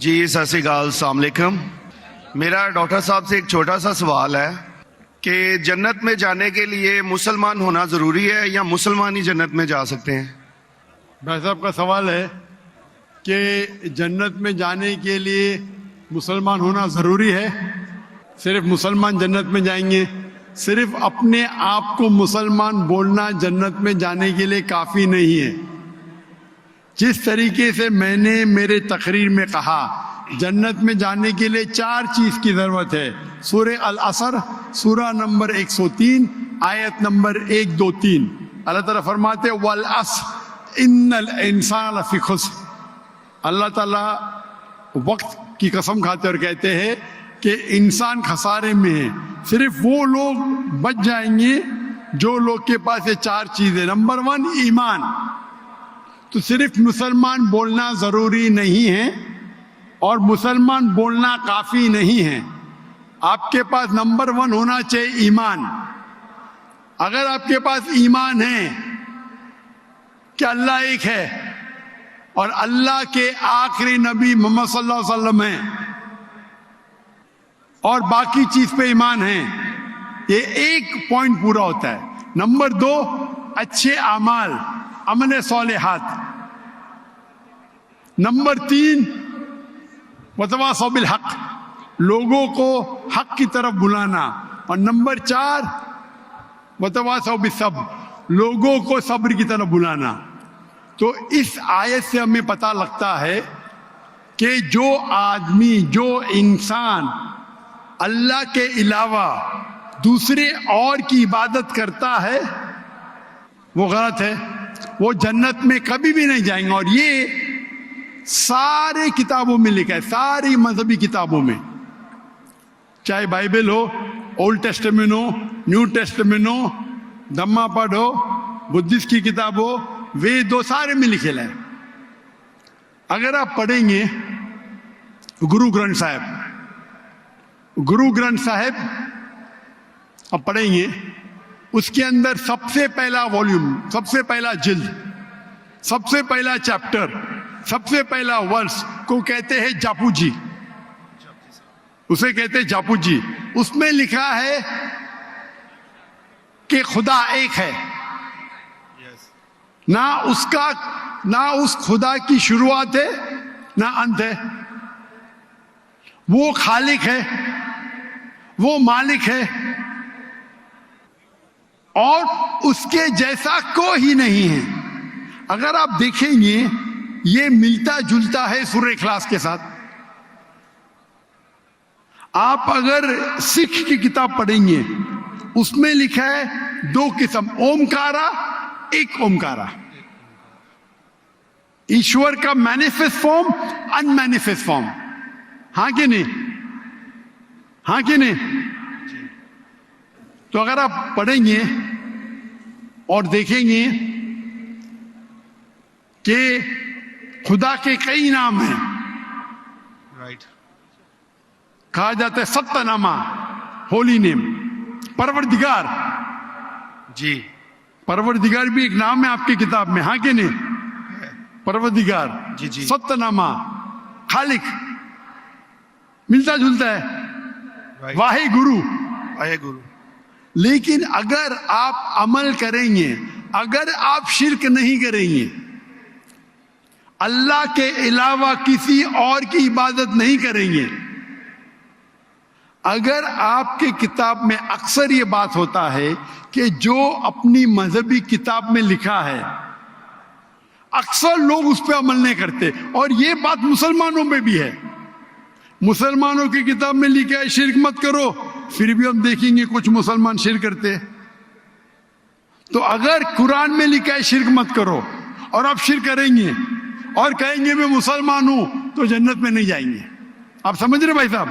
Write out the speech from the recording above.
جی سر سی گال السلام علیکم. میرا ڈاکٹر صاحب سے ایک چھوٹا سا سوال ہے کہ جنت میں جانے کے لیے مسلمان ہونا ضروری ہے یا مسلمان ہی جنت میں جا سکتے ہیں؟ بھائی صاحب کا سوال ہے کہ جنت میں جانے کے لیے مسلمان ہونا ضروری ہے. صرف مسلمان جنت میں جائیں گے؟ صرف اپنے آپ کو مسلمان بولنا جنت میں جانے کے لیے کافی نہیں ہے. جس طریقے سے میں نے میرے تقریر میں کہا جنت میں جانے کے لیے 4 چیز کی ضرورت ہے. سورہ العصر سورہ نمبر 103 آیت نمبر 1 2 3 اللہ تعالیٰ فرماتے والعصر ان الانسان لفی خسر. اللہ تعالیٰ وقت کی قسم کھاتے اور کہتے ہیں کہ انسان خسارے میں ہے. صرف وہ لوگ بچ جائیں گے جو لوگ کے پاس یہ 4 چیزیں. نمبر 1 ایمان. تو صرف مسلمان بولنا ضروری نہیں ہے اور مسلمان بولنا کافی نہیں ہے. آپ کے پاس نمبر 1 ہونا چاہیے ایمان. اگر آپ کے پاس ایمان ہے کہ اللہ ایک ہے اور اللہ کے آخری نبی محمد صلی اللہ علیہ وسلم ہیں اور باقی چیز پہ ایمان ہے، یہ ایک پوائنٹ پورا ہوتا ہے. نمبر 2 اچھے اعمال، عمل صالحات. نمبر 3 وتواصوا بالحق، لوگوں کو حق کی طرف بلانا. اور نمبر 4 وتواصوا بالصبر، لوگوں کو صبر کی طرف بلانا. تو اس آیت سے ہمیں پتہ لگتا ہے کہ جو آدمی، جو انسان اللہ کے علاوہ دوسرے اور کی عبادت کرتا ہے وہ غلط ہے، وہ جنت میں کبھی بھی نہیں جائیں گے. اور یہ سارے کتابوں میں لکھا ہے، ساری مذہبی کتابوں میں، چاہے بائبل ہو، اولڈ ٹیسٹمنٹ ہو، نیو ٹیسٹمنٹ ہو، دھما پڑھ ہو، بدھسٹ کی کتاب ہو، وید ہو، سارے میں لکھے ہے. اگر آپ پڑھیں گے گرو گرنتھ صاحب آپ پڑھیں گے، اس کے اندر سب سے پہلا والیوم، سب سے پہلا جلد، سب سے پہلا چیپٹر، سب سے پہلا ورس کو کہتے ہیں جاپو جی. اسے کہتے ہیں جاپو جی. اس میں لکھا ہے کہ خدا ایک ہے. نہ اس خدا کی شروعات ہے نہ انت ہے. وہ خالق ہے، وہ مالک ہے اور اس کے جیسا کوئی ہی نہیں ہے. اگر آپ دیکھیں گے یہ ملتا جلتا ہے سورہ اخلاص کے ساتھ. آپ اگر سکھ کی کتاب پڑھیں گے اس میں لکھا ہے 2 قسم، اومکارا، ایک اومکارا. ایشور کا مینیفیسٹ فارم، ان مینیفیسٹ فارم. ہاں کہ نہیں؟ ہاں کہ نہیں؟ تو اگر آپ پڑھیں گے اور دیکھیں گے کہ خدا کے کئی نام ہیں. رائٹ. کہا جاتا ہے ستہ نامہ، ہولی نیم. پروردگار، جی پروردگار بھی ایک نام ہے آپ کی کتاب میں. ہاں کہ نہیں؟ پروردگار، جی جی. ستہ نامہ، خالق، ملتا جلتا ہے. واہے گرو. لیکن اگر آپ عمل کریں گے، اگر آپ شرک نہیں کریں گے، اللہ کے علاوہ کسی اور کی عبادت نہیں کریں گے، اگر آپ کے کتاب میں اکثر یہ بات ہوتا ہے کہ جو اپنی مذہبی کتاب میں لکھا ہے اکثر لوگ اس پہ عمل نہیں کرتے. اور یہ بات مسلمانوں میں بھی ہے. مسلمانوں کی کتاب میں لکھا ہے شرک مت کرو، پھر بھی ہم دیکھیں گے کچھ مسلمان شرک کرتے. تو اگر قرآن میں لکھا ہے شرک مت کرو اور آپ شرک کریں گے اور کہیں گے میں مسلمان ہوں تو جنت میں نہیں جائیں گے. آپ سمجھ رہے بھائی صاحب؟